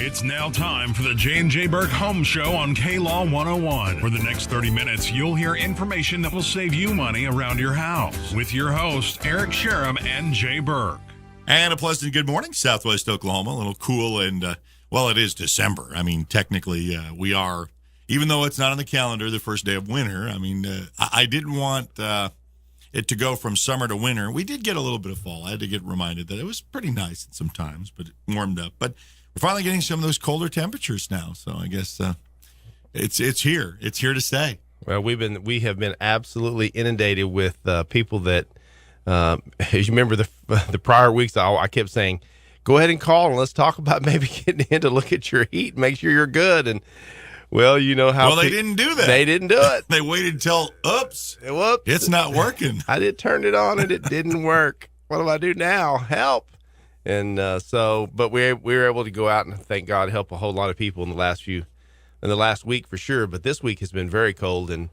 It's now time for the J Burke Home Show on K-Law 101. For the next 30 minutes, you'll hear information that will save you money around your house. With your hosts, Eric Sherem and Jay Burke. And a pleasant good morning, Southwest Oklahoma. A little cool and, well, it is December. I mean, technically, we are, even though it's not on the calendar, the first day of winter. I mean, I didn't want it to go from summer to winter. We did get a little bit of fall. I had to get reminded that it was pretty nice sometimes, but it warmed up. But we're finally getting some of those colder temperatures now. So I guess it's here. It's here to stay. Well, we have been absolutely inundated with people that, as you remember the prior weeks, I kept saying, go ahead and call and let's talk about maybe getting in to look at your heat and make sure you're good. And well, you know how. Well, they didn't do that. They didn't do it. They waited until, whoops, whoops, it's not working. I did turn it on and it didn't work. What do I do now? Help. And but we were able to go out and thank God help a whole lot of people in the last week for sure. But this week has been very cold and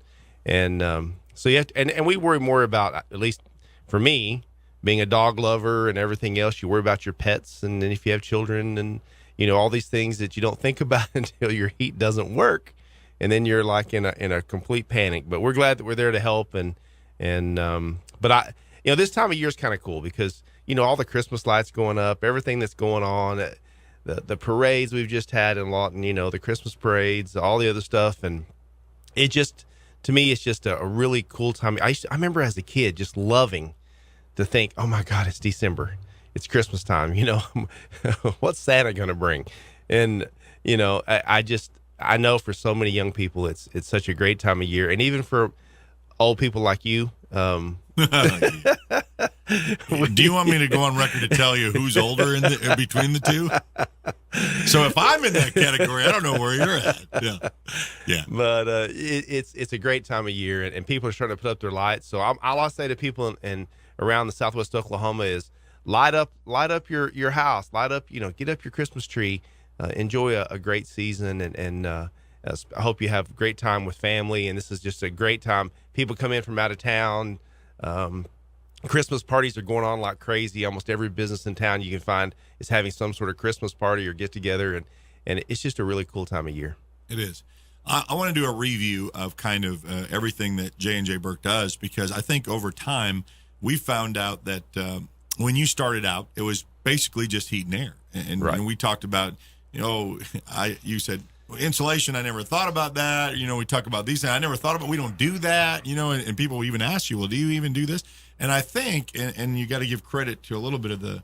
so you have to, and we worry more about, at least for me, being a dog lover and everything else. You worry about your pets and then if you have children and you know all these things that you don't think about until your heat doesn't work, and then you're like in a complete panic. But we're glad that we're there to help but this time of year is kind of cool because you know, all the Christmas lights going up, everything that's going on, the parades we've just had in Lawton, you know, the Christmas parades, all the other stuff. And it just, to me, it's just a really cool time. I remember as a kid just loving to think, oh my God, it's December. It's Christmas time. You know, what's Santa going to bring? And, you know, I know for so many young people, it's such a great time of year. And even for old people like you, do you want me to go on record to tell you who's older between the two? So if I'm in that category, I don't know where you're at. Yeah. But it's a great time of year, and people are starting to put up their lights. So all I say to people and around the Southwest Oklahoma is light up your house, light up, you know, get up your Christmas tree, enjoy a great season, and I hope you have a great time with family. And this is just a great time. People come in from out of town. Christmas parties are going on like crazy. Almost every business in town you can find is having some sort of Christmas party or get together, and it's just a really cool time of year. It is. I want to do a review of kind of everything that J Burke does, because I think over time we found out that when you started out, it was basically just heat and air, and, right. And we talked about, you know, you said insulation. I never thought about that. You know, we talk about these things. I never thought about. We don't do that. You know, and people even ask you, well, do you even do this? And I think, and you got to give credit to a little bit of the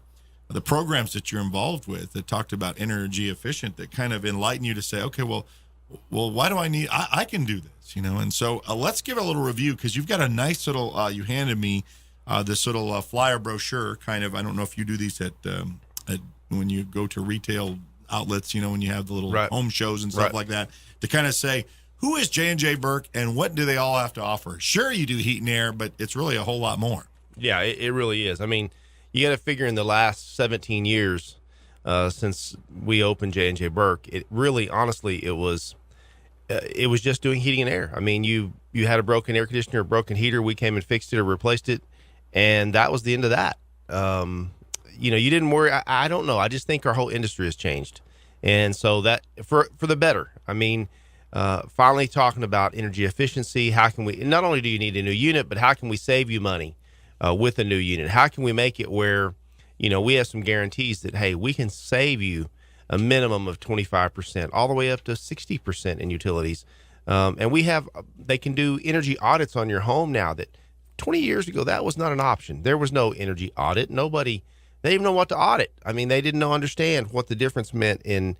programs that you're involved with that talked about energy efficient, that kind of enlighten you to say, okay, well, why do I need? I can do this, you know. And so let's give a little review, because you've got a nice little. You handed me this little flyer brochure, kind of. I don't know if you do these at when you go to retail outlets, you know, when you have the little right. home shows and stuff right. like that, to kind of say, who is J Burke and what do they all have to offer? Sure, you do heat and air, but it's really a whole lot more. Yeah, it really is. I mean, you got to figure in the last 17 years since we opened J Burke, it really, honestly, it was just doing heating and air. I mean, you had a broken air conditioner, a broken heater, we came and fixed it or replaced it, and that was the end of that. You know, you didn't worry. I don't know. I just think our whole industry has changed. And so that for the better. I mean, finally talking about energy efficiency, how can we, not only do you need a new unit, but how can we save you money with a new unit? How can we make it where, you know, we have some guarantees that, hey, we can save you a minimum of 25%, all the way up to 60% in utilities. And they can do energy audits on your home now that 20 years ago, that was not an option. There was no energy audit. They didn't even know what to audit. I mean, they didn't understand what the difference meant in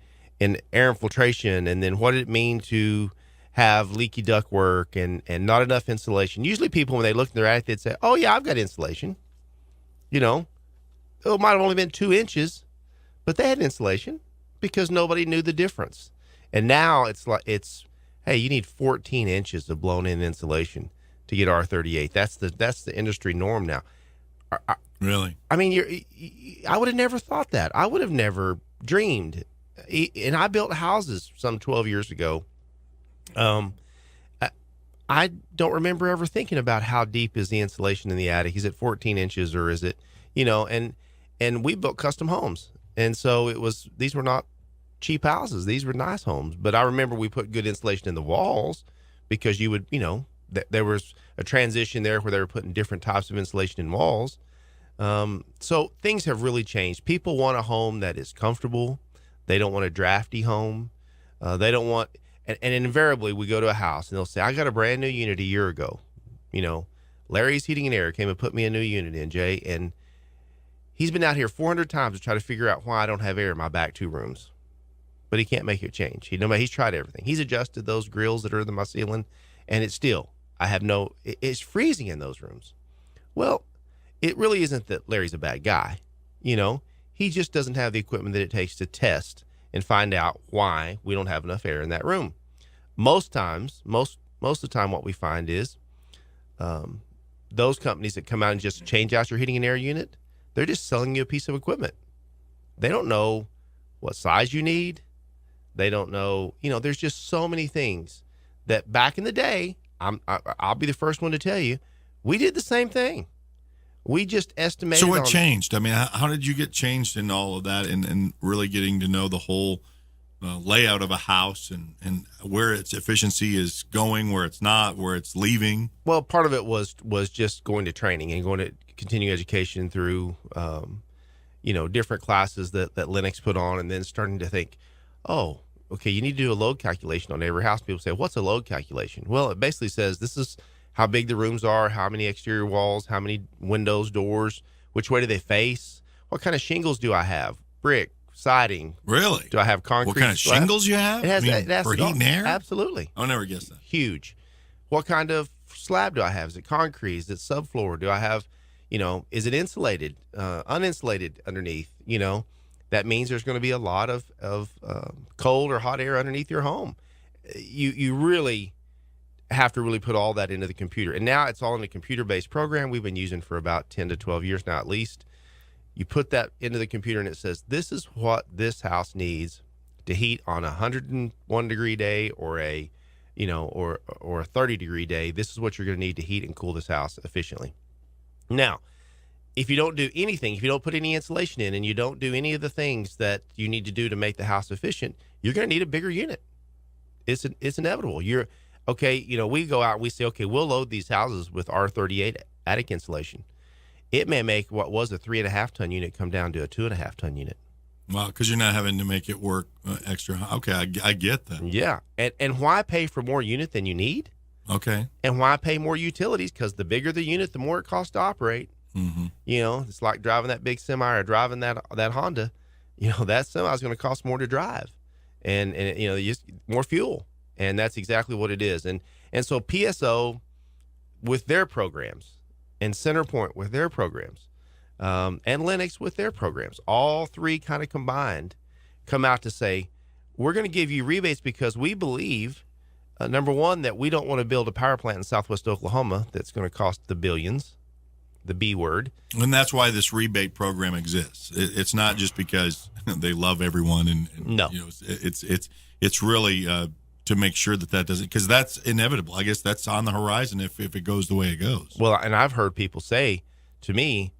air infiltration, and then what did it mean to have leaky ductwork and not enough insulation. Usually people, when they look in their attic, they'd say, oh yeah, I've got insulation. You know, it might have only been 2 inches, but they had insulation because nobody knew the difference. And now hey, you need 14 inches of blown in insulation to get R38. That's the industry norm now. Really? I mean, I would have never thought that. I would have never dreamed. And I built houses some 12 years ago. I don't remember ever thinking about how deep is the insulation in the attic. Is it 14 inches or is it, you know, and we built custom homes. And so these were not cheap houses. These were nice homes. But I remember we put good insulation in the walls because you would, there was a transition there where they were putting different types of insulation in walls. So things have really changed. People want a home that is comfortable. They don't want a drafty home. They don't want, and invariably we go to a house and they'll say, I got a brand new unit a year ago. Larry's Heating and Air came and put me a new unit in, Jay, and he's been out here 400 times to try to figure out why I don't have air in my back 2 rooms. But he can't make it change. He's tried everything. He's adjusted those grills that are in my ceiling, and it's still, it's freezing in those rooms. Well, it really isn't that Larry's a bad guy. He just doesn't have the equipment that it takes to test and find out why we don't have enough air in that room. Most of the time what we find is those companies that come out and just change out your heating and air unit, they're just selling you a piece of equipment. They don't know what size you need. They don't know, there's just so many things that back in the day, I'll be the first one to tell you, we did the same thing. We just estimated. So what changed? I mean, how did you get changed in all of that and really getting to know the whole layout of a house and where its efficiency is going, where it's not, where it's leaving? Well, part of it was just going to training and going to continuing education through, different classes that Lennox put on, and then starting to think, oh, okay, you need to do a load calculation on every house. People say, what's a load calculation? Well, it basically says this is how big the rooms are, how many exterior walls, how many windows, doors, which way do they face, what kind of shingles do I have, brick, siding. Really? Do I have concrete? What kind of slab? shingles you have? It has for heat and air? Absolutely. I'll never guess that. Huge. What kind of slab do I have? Is it concrete? Is it subfloor? Do I have, is it insulated, uninsulated underneath? That means there's going to be a lot of cold or hot air underneath your home. You really have to really put all that into the computer. And now it's all in a computer-based program we've been using for about 10 to 12 years now at least. You put that into the computer and it says, this is what this house needs to heat on a 101 degree day or a 30 degree day. This is what you're going to need to heat and cool this house efficiently. Now, if you don't do anything, if you don't put any insulation in and you don't do any of the things that you need to do to make the house efficient, you're going to need a bigger unit. It's inevitable. We go out and we say, okay, we'll load these houses with R38 attic insulation. It may make what was a 3.5 ton unit come down to a 2.5 ton unit. Wow, because you're not having to make it work extra. Okay, I get that. Yeah, and why pay for more unit than you need? Okay. And why pay more utilities? Because the bigger the unit, the more it costs to operate. Mm-hmm. It's like driving that big semi or driving that Honda. That semi is going to cost more to drive, and just more fuel. And that's exactly what it is. And so PSO with their programs and Centerpoint with their programs and Lennox with their programs, all three kind of combined come out to say, we're going to give you rebates because we believe, number one, that we don't want to build a power plant in Southwest Oklahoma that's going to cost the billions, the B word. And that's why this rebate program exists. It's not just because they love everyone. And no, it's really to make sure that doesn't, because that's inevitable. I guess that's on the horizon if it goes the way it goes. Well, and I've heard people say to me,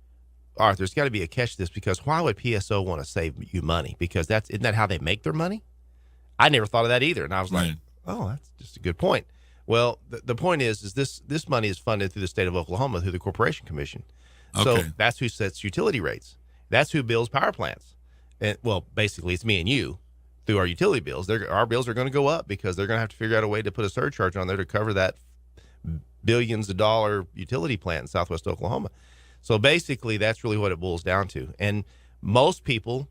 Arthur, there's got to be a catch to this, because why would PSO want to save you money? Because isn't that how they make their money? I never thought of that either. And I was like, oh, that's just a good point. Well, the point is this money is funded through the state of Oklahoma through the Corporation Commission. Okay. So that's who sets utility rates. That's who bills power plants. And well, basically it's me and you through our utility bills. Our bills are going to go up because they're going to have to figure out a way to put a surcharge on there to cover that billions of dollar utility plant in Southwest Oklahoma. So basically that's really what it boils down to. And most people,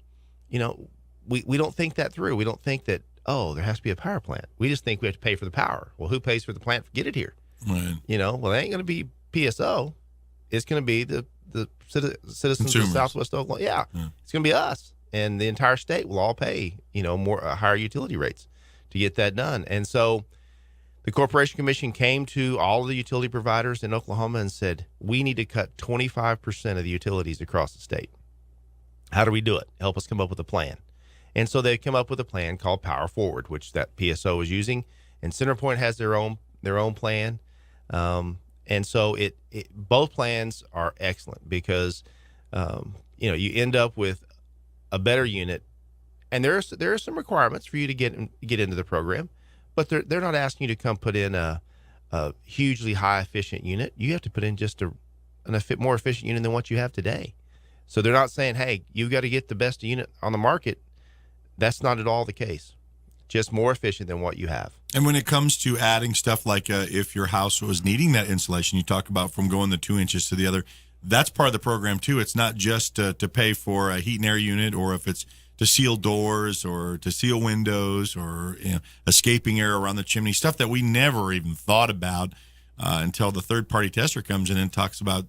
we don't think that through. We don't think that, oh, there has to be a power plant. We just think we have to pay for the power. Well, who pays for the plant to get it here? Right. Well, it ain't going to be PSO. It's going to be the citizens of Southwest Oklahoma. Yeah. It's going to be us. And the entire state will all pay, higher utility rates to get that done. And so the Corporation Commission came to all of the utility providers in Oklahoma and said, we need to cut 25% of the utilities across the state. How do we do it? Help us come up with a plan. And so they come up with a plan called Power Forward, which that PSO is using, and Centerpoint has their own plan. And so both plans are excellent because you end up with a better unit And there are some requirements for you to get into the program, but they're not asking you to come put in a hugely high efficient unit. You have to put in just more efficient unit than what you have today. So they're not saying, hey, you got to get the best unit on the market. That's not at all the case. Just more efficient than what you have. And when it comes to adding stuff like if your house was needing that insulation, you talk about from going the 2 inches to the other, that's part of the program too. It's not just to pay for a heat and air unit, or if it's to seal doors or to seal windows, or escaping air around the chimney, stuff that we never even thought about until the third-party tester comes in and talks about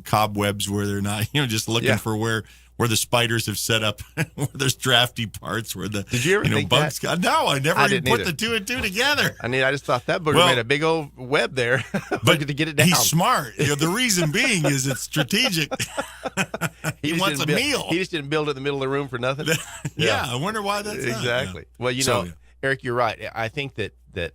cobwebs where they're not just looking for where the spiders have set up, where there's drafty parts, where the Did you ever think bugs that? No, I never even put either. the 2 and 2 together. I just thought that booger made a big old web there, but to get it down. He's smart. The reason being is it's strategic. he wants a meal. He just didn't build it in the middle of the room for nothing. Yeah, I wonder why that's exactly. Not. Yeah. Well, Eric, you're right. I think that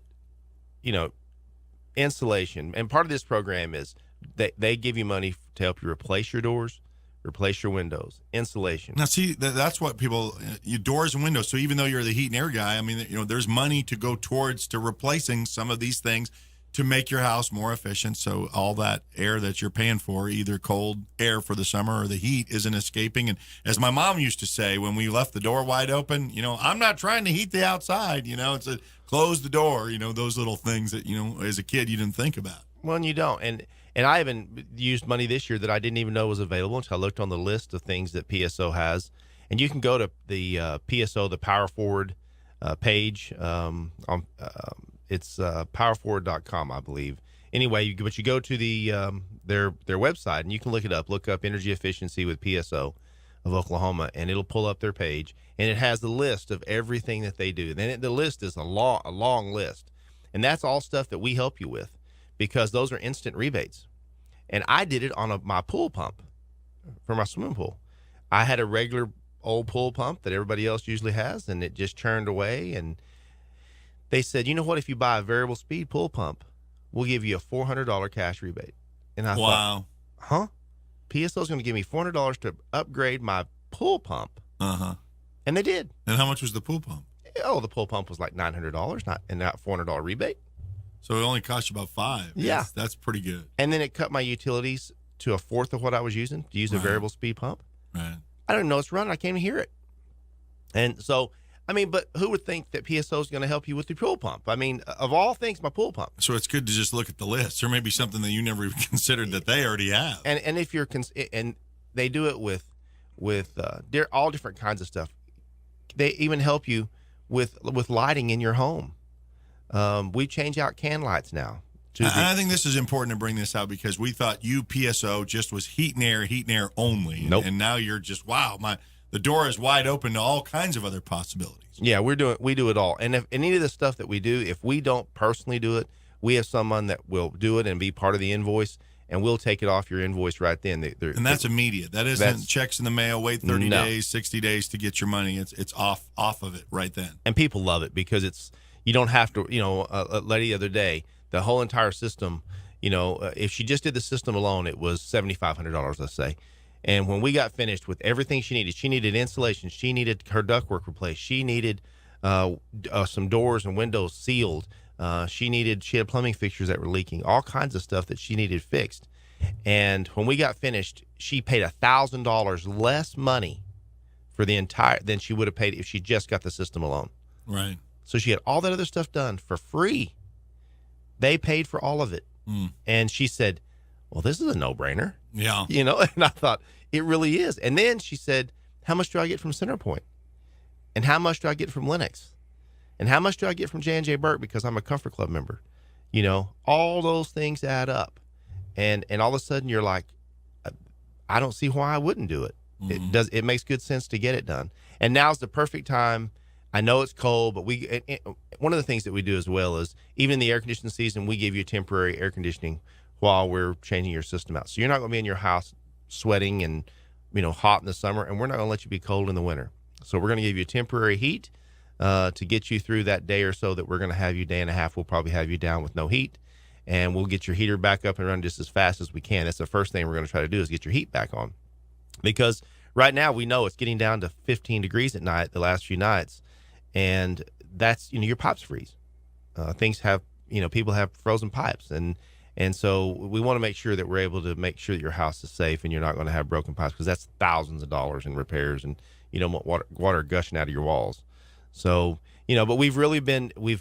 insulation, and part of this program is they give you money to help you replace your doors, replace your windows, insulation. Now, see, that's what people, your doors and windows. So even though you're the heat and air guy, I mean, there's money to go towards to replacing some of these things to make your house more efficient. So all that air that you're paying for, either cold air for the summer or the heat, isn't escaping. And as my mom used to say, when we left the door wide open, I'm not trying to heat the outside, it's a close the door, those little things that, as a kid, you didn't think about. Well, and you don't. And I haven't used money this year that I didn't even know was available until I looked on the list of things that PSO has. And you can go to the PSO, the Power Forward page. It's powerforward.com, I believe. Anyway, but you go to their website and you can look it up. Look up energy efficiency with PSO of Oklahoma, and it'll pull up their page. And it has the list of everything that they do. And the list is a long list. And that's all stuff that we help you with, because those are instant rebates. And I did it on my pool pump for my swimming pool. I had a regular old pool pump that everybody else usually has, and it just churned away. And they said, you know what, if you buy a variable speed pool pump, we'll give you a $400 cash rebate. And I thought, huh? PSO's going to give me $400 to upgrade my pool pump. Uh-huh. And they did. And how much was the pool pump? Oh, the pool pump was like $900, not $400 rebate. So it only cost you about $5. Yeah. That's pretty good. And then it cut my utilities to a fourth of what I was using to use a variable speed pump. Right. I don't know it's running. I can't even hear it. And so, but who would think that PSO is going to help you with your pool pump? Of all things, my pool pump. So it's good to just look at the list. There may be something that you never even considered that they already have. And if you're and they do it with all different kinds of stuff. They even help you with lighting in your home. We change out can lights now. I think this is important to bring this out, because we thought PSO just was heat and air only. Nope. And now you're just, the door is wide open to all kinds of other possibilities. Yeah, we do it all. And if any of the stuff that we do, if we don't personally do it, we have someone that will do it and be part of the invoice, and we'll take it off your invoice right then. And that's immediate. That isn't checks in the mail, wait 30 days, 60 days to get your money. It's off of it right then. And people love it because you don't have to, a lady the other day, the whole entire system, if she just did the system alone, it was $7,500, let's say. And when we got finished with everything she needed insulation, she needed her ductwork replaced, she needed some doors and windows sealed, she had plumbing fixtures that were leaking, all kinds of stuff that she needed fixed. And when we got finished, she paid $1,000 less money for the entire than she would have paid if she just got the system alone. Right. So she had all that other stuff done for free. They paid for all of it. And she said, well, this is a no-brainer. Yeah. And I thought, it really is. And then she said, how much do I get from Centerpoint? And how much do I get from Lennox? And how much do I get from J&J Burke because I'm a Comfort Club member? All those things add up. And all of a sudden you're like, I don't see why I wouldn't do it. It makes good sense to get it done. And now's the perfect time. I know it's cold, but one of the things that we do as well is, even in the air conditioning season, we give you temporary air conditioning while we're changing your system out. So you're not going to be in your house sweating and, hot in the summer, and we're not going to let you be cold in the winter. So we're going to give you temporary heat to get you through that day or so that we're going to have you, day and a half. We'll probably have you down with no heat, and we'll get your heater back up and running just as fast as we can. That's the first thing we're going to try to do, is get your heat back on. Because right now we know it's getting down to 15 degrees at night the last few nights, and that's, your pipes freeze. Things have, people have frozen pipes, and so we want to make sure that we're able to make sure that your house is safe and you're not going to have broken pipes, because that's thousands of dollars in repairs, and you don't want water gushing out of your walls. So, but we've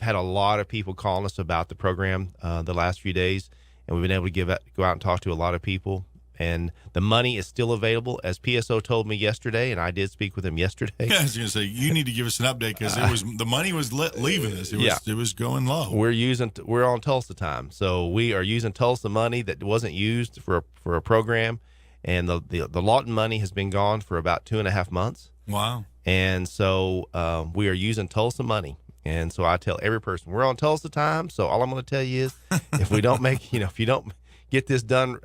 had a lot of people calling us about the program the last few days, and we've been able to go out and talk to a lot of people. And the money is still available, as PSO told me yesterday, and I did speak with him yesterday. Yeah, I was going to say, you need to give us an update, because the money was leaving us. It was going low. We're on Tulsa time, so we are using Tulsa money that wasn't used for a program, and the Lawton money has been gone for about 2.5 months. Wow. And so we are using Tulsa money. And so I tell every person, we're on Tulsa time. So all I'm going to tell you is, if we don't make, if you don't get this done,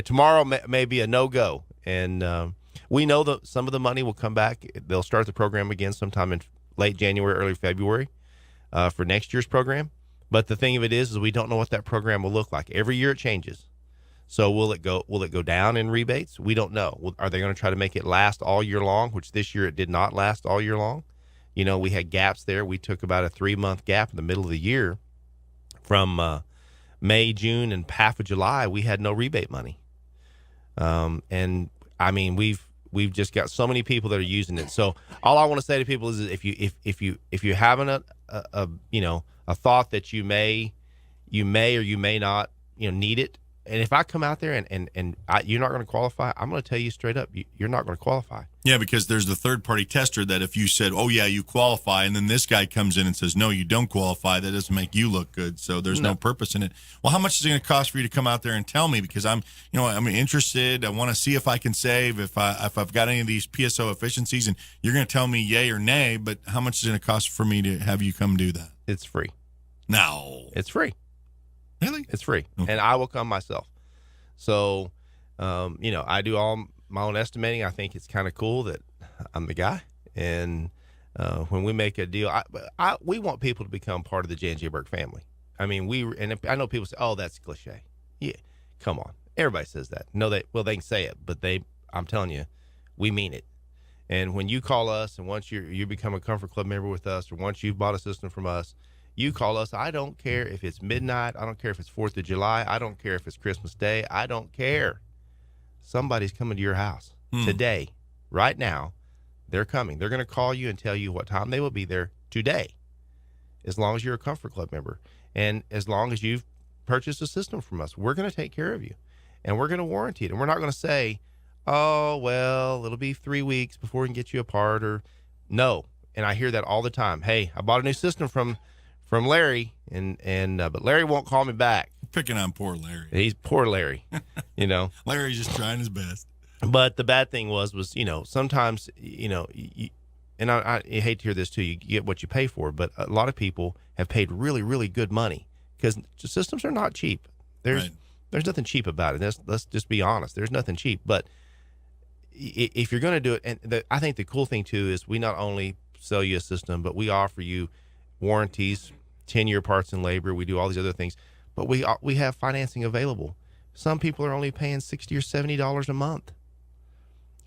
tomorrow may be a no-go. And we know that some of the money will come back. They'll start the program again sometime in late January, early February for next year's program. But the thing of it is we don't know what that program will look like. Every year it changes. So will it go down in rebates? We don't know. Are they going to try to make it last all year long, which this year it did not last all year long? We had gaps there. We took about a 3-month gap in the middle of the year from May, June, and half of July. We had no rebate money. And I mean, we've just got so many people that are using it. So all I want to say to people is, if you having a thought that you may or you may not, need it. And if I come out there and you're not going to qualify, I'm going to tell you straight up, you're not going to qualify. Yeah, because there's the third-party tester that if you said, oh, yeah, you qualify, and then this guy comes in and says, no, you don't qualify, that doesn't make you look good. So there's no purpose in it. Well, how much is it going to cost for you to come out there and tell me? Because I'm interested. I want to see if I can save, if I've got any of these PSO efficiencies, and you're going to tell me yay or nay, but how much is it going to cost for me to have you come do that? It's free. No. It's free. Really? It's free. Okay. And I will come myself. So, I do all my own estimating. I think it's kind of cool that I'm the guy. And when we make a deal, we want people to become part of the J&J Burk family. I mean, and I know people say, oh, that's cliche. Yeah, come on. Everybody says that. No, they can say it, but I'm telling you, we mean it. And when you call us, and once you become a Comfort Club member with us, or once you've bought a system from us, you call us. I don't care if it's midnight. I don't care if it's 4th of July. I don't care if it's Christmas Day. I don't care. Somebody's coming to your house today, right now. They're coming. They're going to call you and tell you what time they will be there today, as long as you're a Comfort Club member. And as long as you've purchased a system from us, we're going to take care of you. And we're going to warranty it. And we're not going to say, oh, well, it'll be 3 weeks before we can get you a part, or no. And I hear that all the time. Hey, I bought a new system from Larry, but Larry won't call me back. Picking on poor Larry. He's poor Larry, Larry's just trying his best. But the bad thing was sometimes, and I hate to hear this too, you get what you pay for, but a lot of people have paid really, really good money, because systems are not cheap. There's nothing cheap about it. Let's just be honest. There's nothing cheap. But if you're going to do it, and I think the cool thing too is we not only sell you a system, but we offer you warranties, 10-year parts and labor. We do all these other things, but we have financing available. Some people are only paying $60 or $70 a month,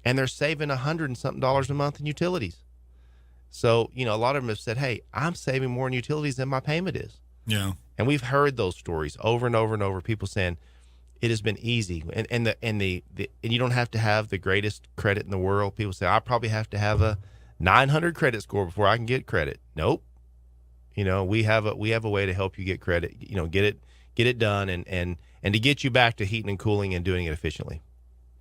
and they're saving $100 and something a month in utilities. So, a lot of them have said, hey, I'm saving more in utilities than my payment is. Yeah. And we've heard those stories over and over and over. People saying it has been easy, and you don't have to have the greatest credit in the world. People say, I probably have to have a 900 credit score before I can get credit. Nope. We have a way to help you get credit, get it done and to get you back to heating and cooling and doing it efficiently.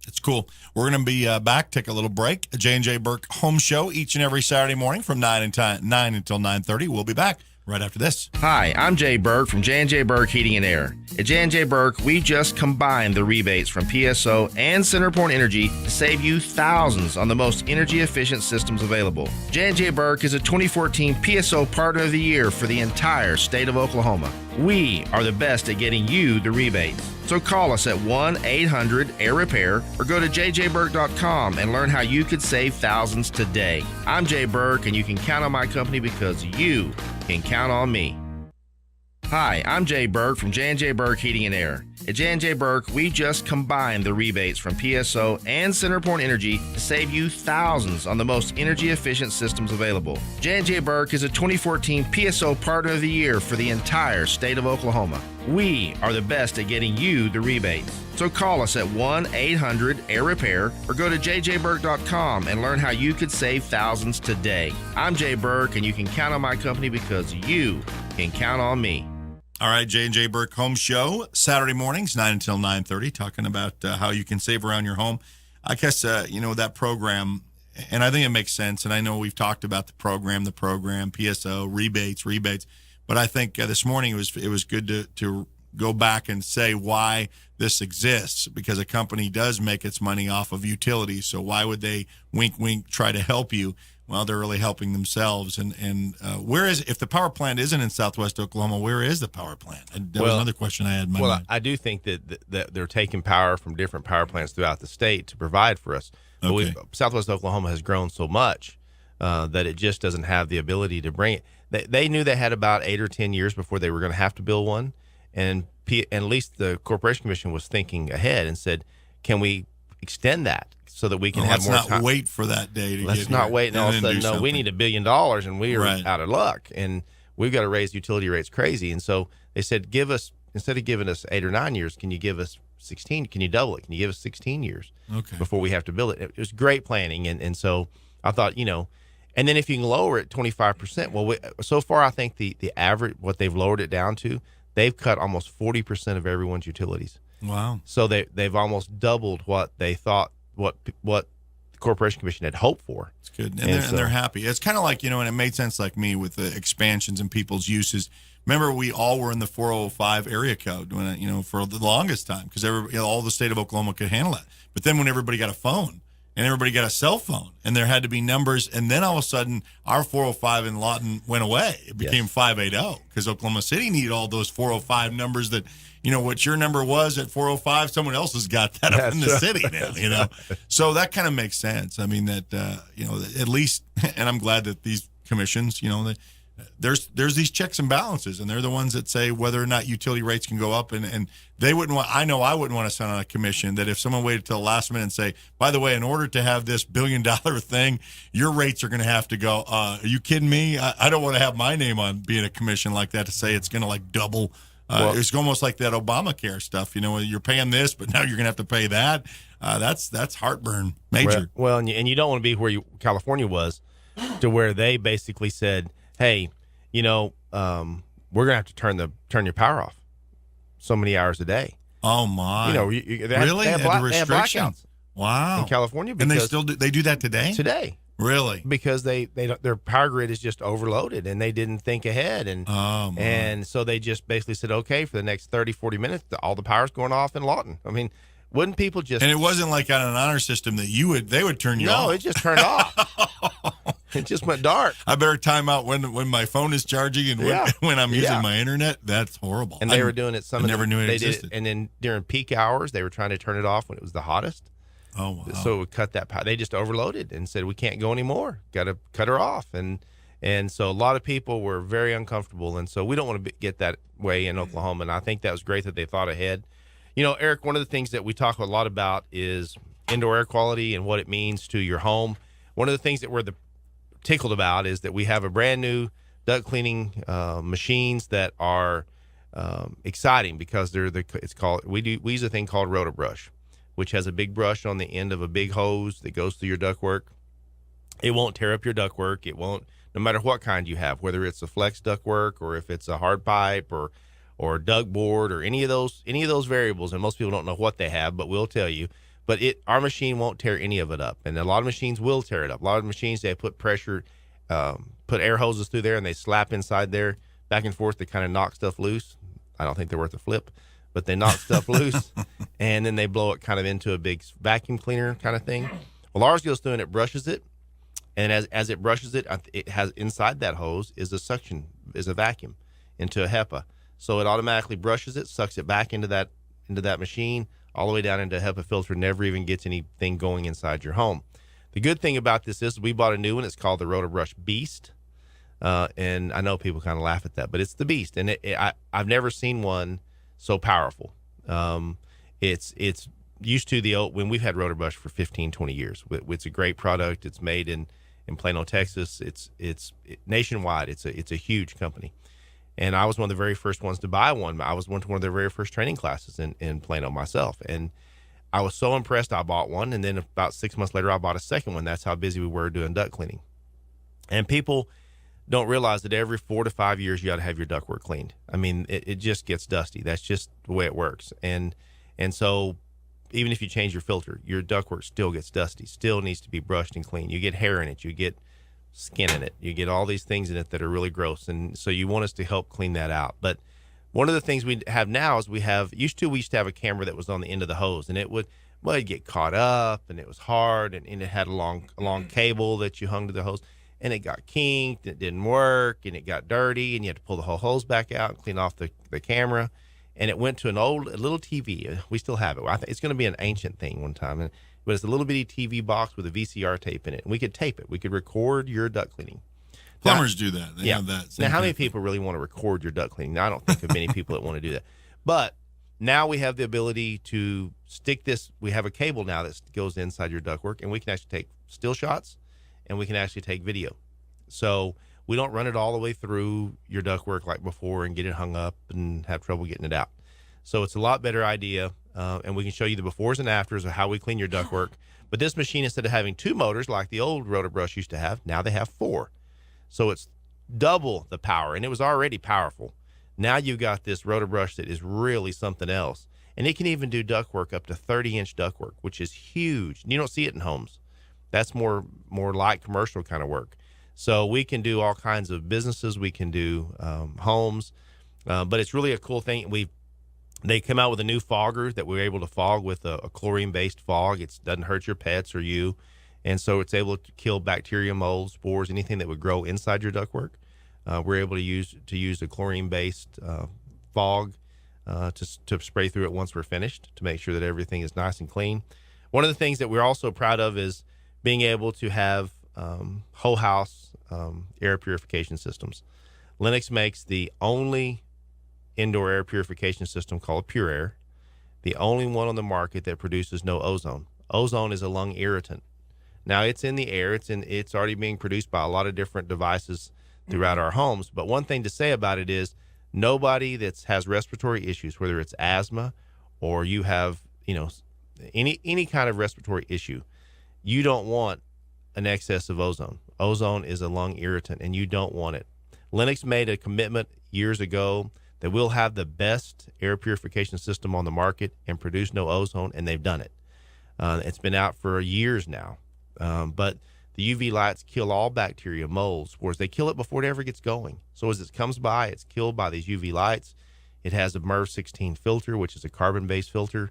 It's cool. We're going to be back, take a little break. A J&J Burk home show each and every Saturday morning from 9 until 9:30. We'll be back right after this. Hi, I'm Jay Burke from J&J Burk Heating and Air. At J&J Burk, we just combined the rebates from PSO and CenterPoint Energy to save you thousands on the most energy-efficient systems available. J&J Burk is a 2014 PSO Partner of the Year for the entire state of Oklahoma. We are the best at getting you the rebates. So call us at 1-800-AIR-REPAIR or go to JJBurkDec10 and learn how you could save thousands today. I'm Jay Burke, and you can count on my company because you can count on me. Hi, I'm Jay Burke from J&J Burk Heating and Air. At J&J Burke, we just combined the rebates from PSO and CenterPoint Energy to save you thousands on the most energy-efficient systems available. J&J Burke is a 2014 PSO Partner of the Year for the entire state of Oklahoma. We are the best at getting you the rebates. So call us at 1-800-AIR-REPAIR or go to JJBurkDec10 and learn how you could save thousands today. I'm Jay Burke, and you can count on my company because you can count on me. All right, J&J Burke Home Show, Saturday mornings, 9 until 9:30, talking about how you can save around your home. I guess, that program, and I think it makes sense, and I know we've talked about the program, PSO, rebates, but I think this morning it was good to go back and say why this exists, because a company does make its money off of utilities. So why would they wink, wink, try to help you? Well, they're really helping themselves. And where is, if the power plant isn't in Southwest Oklahoma, where is the power plant? That was another question I had in my mind. I do think that they're taking power from different power plants throughout the state to provide for us. Okay. But Southwest Oklahoma has grown so much that it just doesn't have the ability to bring it. They knew they had about 8 or 10 years before they were going to have to build one. And at least the Corporation Commission was thinking ahead and said, can we extend that so that we can have more time? Let's not wait for that day to Let's not wait and all of a sudden, no, we need $1 billion and we are out of luck. And we've got to raise utility rates crazy. And so they said, instead of giving us 8 or 9 years, can you give us 16? Can you double it? Can you give us 16 years before we have to build it? It was great planning. And so I thought, and then if you can lower it 25%, well, so far I think the average, what they've lowered it down to, they've cut almost 40% of everyone's utilities. Wow. So they've almost doubled what they thought, what the Corporation Commission had hoped for. It's good. And they're happy. It's kind of like, and it made sense like me with the expansions and people's uses. Remember, we all were in the 405 area code when, for the longest time, because all the state of Oklahoma could handle that. But then when everybody got a phone, and everybody got a cell phone, and there had to be numbers, and then all of a sudden our 405 in Lawton went away. It became 580 because Oklahoma City needed all those 405 numbers that, what your number was at 405, someone else has got that up in the city now, So that kind of makes sense. I mean, that, at least, and I'm glad that these commissions, there's these checks and balances, and they're the ones that say whether or not utility rates can go up, and they wouldn't want, I know I wouldn't want to sign on a commission that if someone waited till the last minute and say, by the way, in order to have this $1 billion thing, your rates are going to have to go, are you kidding me? I don't want to have my name on being a commission like that to say it's going to like double. It's almost like that Obamacare stuff, you're paying this, but now you're going to have to pay that. That's heartburn major. Well, and you don't want to be where California was, to where they basically said, hey, we're going to have to turn your power off so many hours a day. Oh my! Really? They have blackouts. Wow! In California, and they still do that today. Today, really? Because their power grid is just overloaded, and they didn't think ahead, and so they just basically said, okay, for the next 30, 40 minutes, all the power's going off in Lawton. I mean, wouldn't people just? And it wasn't like on an honor system that they would turn you off. No, it just turned off. It just went dark. I better time out when my phone is charging and when I'm using my internet. That's horrible. And they were doing it. I never knew it existed. And then during peak hours, they were trying to turn it off when it was the hottest. Oh, wow. So it would cut that power. They just overloaded and said, we can't go anymore. Got to cut her off. And so a lot of people were very uncomfortable. And so we don't want to get that way in Oklahoma. And I think that was great that they thought ahead. Eric, one of the things that we talk a lot about is indoor air quality and what it means to your home. One of the things that we're tickled about is that we have a brand new duct cleaning machines that are exciting because we use a thing called RotoBrush, which has a big brush on the end of a big hose that goes through your ductwork. It won't tear up your ductwork. It won't, no matter what kind you have, whether it's a flex ductwork or if it's a hard pipe or duct board or any of those variables. And most people don't know what they have, but we'll tell you. But our machine won't tear any of it up. And a lot of machines will tear it up. A lot of machines, they put pressure, put air hoses through there, and they slap inside there back and forth to kind of knock stuff loose. I don't think they're worth a flip, but they knock stuff loose, and then they blow it kind of into a big vacuum cleaner kind of thing. Well, ours goes through and it brushes it. And as it brushes it, it has inside that hose is a vacuum into a HEPA. So it automatically brushes it, sucks it back into that machine, all the way down into a HEPA filter, never even gets anything going inside your home. The good thing about this is we bought a new one. It's called the RotoBrush Beast. And I know people kind of laugh at that, but it's the Beast. And I've never seen one so powerful. It's used to the old, when we've had rotor brush for 15, 20 years. It's a great product. It's made in Plano, Texas. It's nationwide. It's a huge company. And I was one of the very first ones to buy one. I was one of their very first training classes in Plano myself. And I was so impressed, I bought one. And then about 6 months later, I bought a second one. That's how busy we were doing duct cleaning. And people don't realize that every 4 to 5 years, you got to have your ductwork cleaned. I mean, it just gets dusty. That's just the way it works. And so even if you change your filter, your ductwork still gets dusty, still needs to be brushed and cleaned. You get hair in it, you get skin in it, you get all these things in it that are really gross. And so you want us to help clean that out. But one of the things we have now is we used to have a camera that was on the end of the hose, and it'd get caught up, and it was hard, and it had a long cable that you hung to the hose, and it got kinked, it didn't work, and it got dirty, and you had to pull the whole hose back out and clean off the camera. And it went to a little TV. We still have it. I think it's going to be an ancient thing one time. But it's a little bitty TV box with a VCR tape in it. And we could tape it. We could record your duct cleaning. Plumbers do that. They have that. Now, how many people really want to record your duct cleaning? Now, I don't think of many people that want to do that. But now we have the ability to stick this. We have a cable now that goes inside your ductwork, and we can actually take still shots, and we can actually take video. So we don't run it all the way through your ductwork like before and get it hung up and have trouble getting it out. So it's a lot better idea, and we can show you the befores and afters of how we clean your ductwork. But this machine, instead of having 2 motors like the old rotor brush used to have, now they have 4. So it's double the power, and it was already powerful. Now you've got this rotor brush that is really something else. And it can even do ductwork up to 30-inch ductwork, which is huge. You don't see it in homes. That's more light commercial kind of work. So we can do all kinds of businesses. We can do homes, but it's really a cool thing. They come out with a new fogger that we're able to fog with a chlorine-based fog. It doesn't hurt your pets or you, and so it's able to kill bacteria, mold, spores, anything that would grow inside your ductwork. We're able to use a chlorine-based fog to spray through it once we're finished to make sure that everything is nice and clean. One of the things that we're also proud of is being able to have whole house air purification systems. Lennox makes the only indoor air purification system called Pure Air, the only one on the market that produces no ozone. Ozone is a lung irritant. Now it's in the air. It's already being produced by a lot of different devices throughout our homes. But one thing to say about it is nobody that has respiratory issues, whether it's asthma or you have any kind of respiratory issue, you don't want an excess of ozone. Ozone is a lung irritant, and you don't want it. Lennox made a commitment years ago that we'll have the best air purification system on the market and produce no ozone, and they've done it. It's been out for years now. But the UV lights kill all bacteria, molds, spores. They kill it before it ever gets going. So as it comes by, it's killed by these UV lights. It has a MERV 16 filter, which is a carbon-based filter.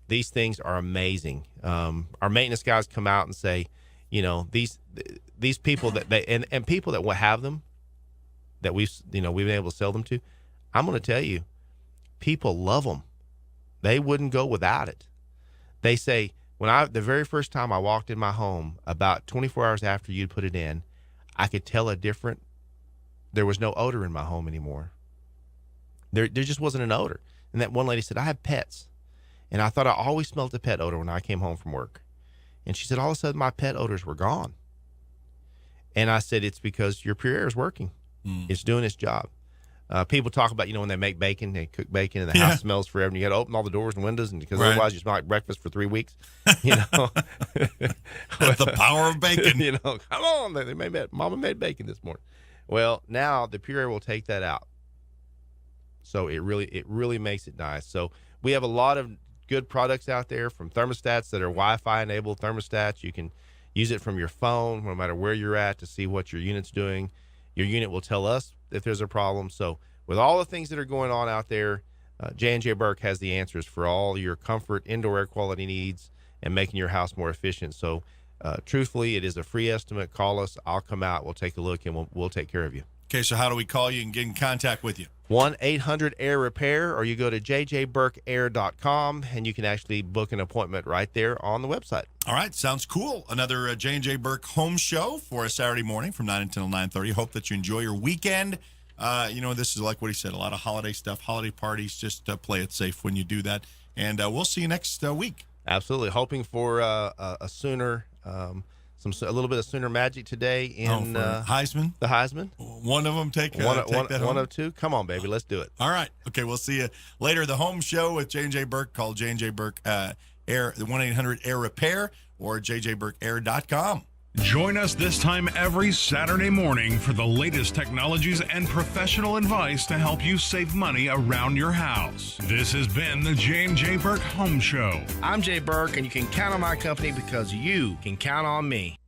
These things are amazing. Our maintenance guys come out and say, these people that and people that will have them, that we've been able to sell them to, I'm going to tell you, people love them. They wouldn't go without it. They say, the very first time I walked in my home, about 24 hours after you'd put it in, I could tell there was no odor in my home anymore. There just wasn't an odor. And that one lady said, I have pets, and I thought I always smelled the pet odor when I came home from work. And she said, all of a sudden my pet odors were gone. And I said, it's because your Pure Air is working. It's doing its job. People talk about, when they make bacon, they cook bacon and the house smells forever, and you got to open all the doors and windows, and because otherwise you smell like breakfast for 3 weeks. That's the power of bacon. Come on, Mama made bacon this morning. Well, now the Pure Air will take that out. So it really makes it nice. So we have a lot of good products out there, from thermostats that are Wi-Fi enabled thermostats. You can use it from your phone, no matter where you're at, to see what your unit's doing. Your unit will tell us if there's a problem. So with all the things that are going on out there, J&J Burke has the answers for all your comfort, indoor air quality needs, and making your house more efficient. So truthfully, it is a free estimate. Call us. I'll come out. We'll take a look, and we'll take care of you. Okay, so how do we call you and get in contact with you? 1-800-AIR-REPAIR, or you go to JJBurkDec10, and you can actually book an appointment right there on the website. All right, sounds cool. Another J&J Burke home show for a Saturday morning from 9 until 9:30. Hope that you enjoy your weekend. this is like what he said, a lot of holiday stuff, holiday parties. Just play it safe when you do that. And we'll see you next week. Absolutely. Hoping for a Sooner, a little bit of Sooner magic today in Heisman. The Heisman. One of them take that home. One of two. Come on, baby. Let's do it. All right. Okay. We'll see you later. The home show with J&J Burke. Call J&J Burke Air, the 1-800-AIR Repair, or JJBurkDec10. Join us this time every Saturday morning for the latest technologies and professional advice to help you save money around your house. This has been the J&J Burke Home Show. I'm Jay Burke, and you can count on my company because you can count on me.